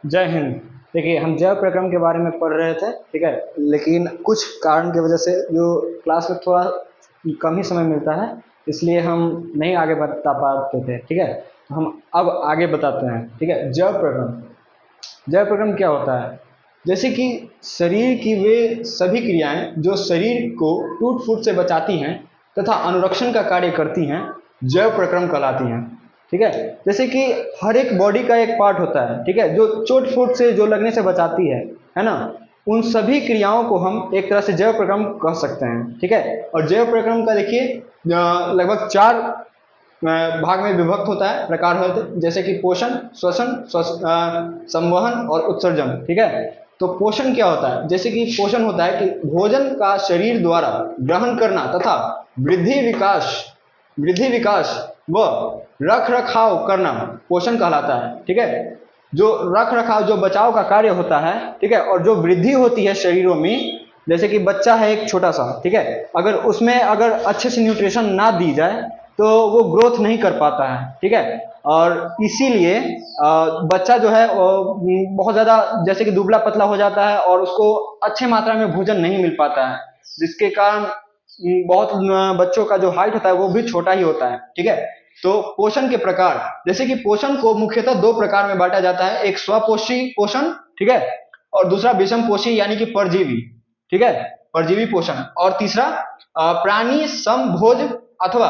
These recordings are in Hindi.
जय हिंद। देखिए, हम जैव प्रक्रम के बारे में पढ़ रहे थे, ठीक है। लेकिन कुछ कारण की वजह से जो क्लास में थोड़ा कम ही समय मिलता है, इसलिए हम नहीं आगे बता पाते थे, ठीक है। तो हम अब आगे बताते हैं, ठीक है। जैव प्रक्रम क्या होता है? जैसे कि शरीर की वे सभी क्रियाएं जो शरीर को टूट फूट से बचाती हैं तथा अनुरक्षण का कार्य करती हैं, जैव प्रक्रम कहलाती हैं, ठीक है। जैसे कि हर एक बॉडी का एक पार्ट होता है, ठीक है, जो चोट फूट से जो लगने से बचाती है ना। उन सभी क्रियाओं को हम एक तरह से जैव प्रक्रम कह सकते हैं, ठीक है। और जैव प्रक्रम का देखिए लगभग 4 भाग में विभक्त होता है, प्रकार होते हैं, जैसे कि पोषण, श्वसन, संवहन और उत्सर्जन, ठीक है। तो पोषण क्या होता है? जैसे कि पोषण होता है कि भोजन का शरीर द्वारा ग्रहण करना तथा वृद्धि विकास व रख रखाव करना पोषण कहलाता है, ठीक है। जो रख रखाव, जो बचाव का कार्य होता है, ठीक है, और जो वृद्धि होती है शरीरों में, जैसे कि बच्चा है एक छोटा सा, ठीक है, अगर उसमें अगर अच्छे से न्यूट्रिशन ना दी जाए तो वो ग्रोथ नहीं कर पाता है, ठीक है। और इसीलिए बच्चा जो है वो बहुत ज़्यादा जैसे कि दुबला पतला हो जाता है और उसको अच्छे मात्रा में भोजन नहीं मिल पाता है, जिसके कारण बहुत बच्चों का जो हाइट होता है वो भी छोटा ही होता है, ठीक है। तो पोषण के प्रकार, जैसे कि पोषण को मुख्यतः 2 प्रकार में बांटा जाता है, एक स्वपोषी पोषण, ठीक है, और दूसरा विषम पोषी यानी कि परजीवी, ठीक है, परजीवी पोषण, और तीसरा प्राणी समभोज अथवा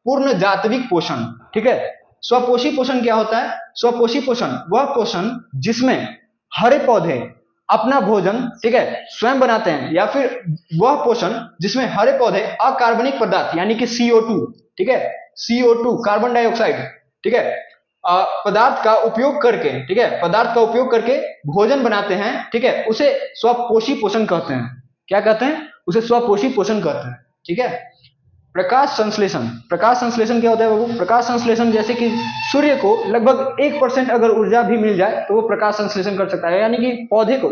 पूर्ण जात्विक पोषण, ठीक है। स्वपोषी पोषण क्या होता है? स्वपोषी पोषण वह पोषण जिसमें हरे पौधे अपना भोजन, ठीक है, स्वयं बनाते हैं, या फिर वह पोषण जिसमें हरे पौधे अकार्बनिक पदार्थ यानी कि CO2, ठीक है, CO2 कार्बन डाइऑक्साइड, ठीक है, पदार्थ का उपयोग करके, ठीक है, पदार्थ का उपयोग करके भोजन बनाते हैं, ठीक है, उसे स्वपोषी पोषण कहते हैं। क्या कहते हैं? उसे स्वपोषी पोषण कहते हैं, ठीक है। प्रकाश संश्लेषण, प्रकाश संश्लेषण क्या होता है बाबू? प्रकाश संश्लेषण जैसे कि सूर्य को लगभग 1% अगर ऊर्जा भी मिल जाए तो वो प्रकाश संश्लेषण कर सकता है, यानी कि पौधे को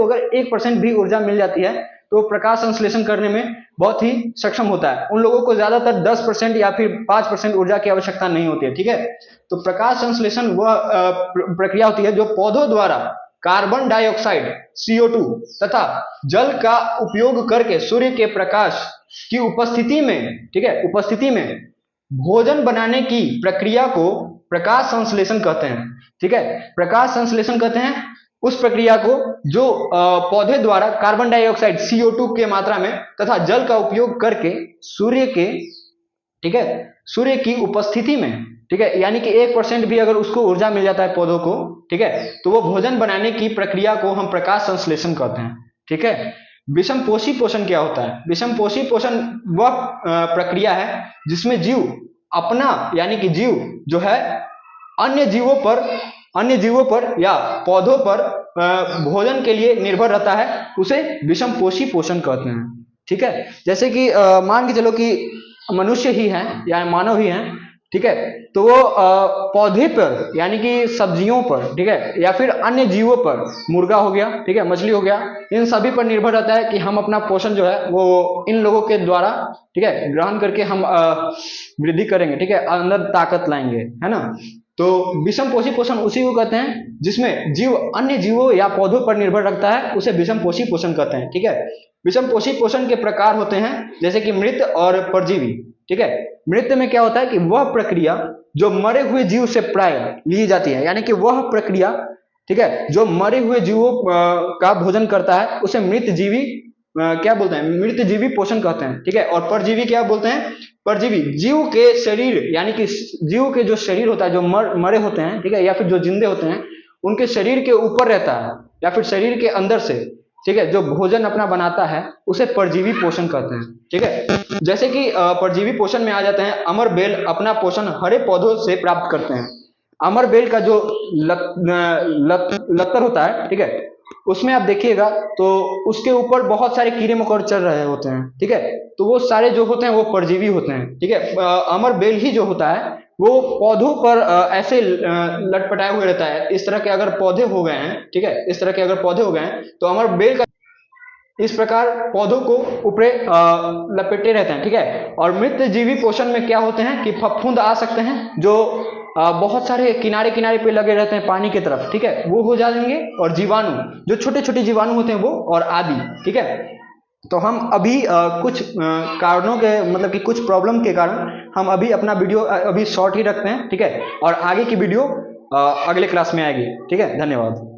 अगर 1% भी ऊर्जा मिल जाती है तो प्रकाश संश्लेषण करने में बहुत ही सक्षम होता है। उन लोगों को ज्यादातर 10% या फिर 5% ऊर्जा की आवश्यकता नहीं होती है, ठीक है। तो प्रकाश संश्लेषण वह प्रक्रिया होती है जो पौधों द्वारा कार्बन डाइऑक्साइड CO2 तथा जल का उपयोग करके सूर्य के प्रकाश की उपस्थिति में, ठीक है, उपस्थिति में भोजन बनाने की प्रक्रिया को प्रकाश संश्लेषण कहते हैं, ठीक है। प्रकाश संश्लेषण कहते हैं उस प्रक्रिया को जो पौधे द्वारा कार्बन डाइऑक्साइड CO2 के मात्रा में तथा जल का उपयोग करके सूर्य के, ठीक है, सूर्य की उपस्थिति में, ठीक है, यानी कि 1% भी अगर उसको ऊर्जा मिल जाता है पौधों को, ठीक है, तो वो भोजन बनाने की प्रक्रिया को हम प्रकाश संश्लेषण कहते हैं, ठीक है। विषम पोषी पोषण क्या होता है? विषम पोषी पोषण वह प्रक्रिया है जिसमें जीव अपना, यानी कि जीव जो है अन्य जीवों पर या पौधों पर भोजन के लिए निर्भर रहता है, उसे विषम पोषी पोषण कहते हैं, ठीक है। जैसे कि मान के चलो कि मनुष्य ही है या मानव ही है, ठीक है, तो वो पौधे पर यानी कि सब्जियों पर, ठीक है, या फिर अन्य जीवों पर, मुर्गा हो गया, ठीक है, मछली हो गया, इन सभी पर निर्भर रहता है कि हम अपना पोषण जो है वो इन लोगों के द्वारा, ठीक है, ग्रहण करके हम वृद्धि करेंगे, ठीक है, अंदर ताकत लाएंगे, है ना। तो विषम पोषी पोषण उसी को कहते हैं जिसमें जीव अन्य जीवों या पौधों पर निर्भर रखता है, उसे विषम पोषी पोषण कहते हैं, ठीक है। विषम पोषी पोषण के प्रकार होते हैं जैसे कि मृत और परजीवी, ठीक है। मृत में क्या होता है कि वह प्रक्रिया जो मरे हुए जीव से प्राय ली जाती है, यानी कि वह प्रक्रिया, ठीक है, जो मरे हुए जीवों का भोजन करता है उसे मृत जीवी क्या बोलते हैं? मृत जीवी पोषण कहते हैं, ठीक है। और परजीवी क्या बोलते हैं? परजीवी जीव के शरीर, यानी कि जीव के जो शरीर होता है, जो मरे होते हैं, ठीक है, या फिर जो जिंदे होते हैं, उनके शरीर के ऊपर रहता है या फिर शरीर के अंदर से, ठीक है, जो भोजन अपना बनाता है उसे परजीवी पोषण कहते हैं, ठीक है। जैसे कि परजीवी पोषण में आ जाते हैं, अमर बेल अपना पोषण हरे पौधों से प्राप्त करते हैं। अमर बेल का जो लत्तर होता है, ठीक है, उसमें आप देखिएगा तो उसके ऊपर बहुत सारे कीड़े मकोड़े चल रहे होते हैं, ठीक है, तो वो सारे जो होते हैं वो परजीवी होते हैं, ठीक है। अमर बेल ही जो होता है वो पौधों पर ऐसे लटपटाए हुए रहता है। इस तरह के अगर पौधे हो गए हैं, ठीक है, इस तरह के अगर पौधे हो गए हैं तो अमर बेल का इस प्रकार पौधों को ऊपरे लपेटे रहते हैं, ठीक है। और मृत जीवी पोषण में क्या होते हैं कि फफूंद आ सकते हैं जो बहुत सारे किनारे किनारे पे लगे रहते हैं पानी की तरफ, ठीक है, वो हो जाएंगे। और जीवाणु, जो छोटे छोटे जीवाणु होते हैं वो, और आदि, ठीक है। तो हम अभी कुछ कारणों के, मतलब कि कुछ प्रॉब्लम के कारण हम अभी अपना वीडियो अभी शॉर्ट ही रखते हैं, ठीक है। और आगे की वीडियो अगले क्लास में आएगी, ठीक है। धन्यवाद।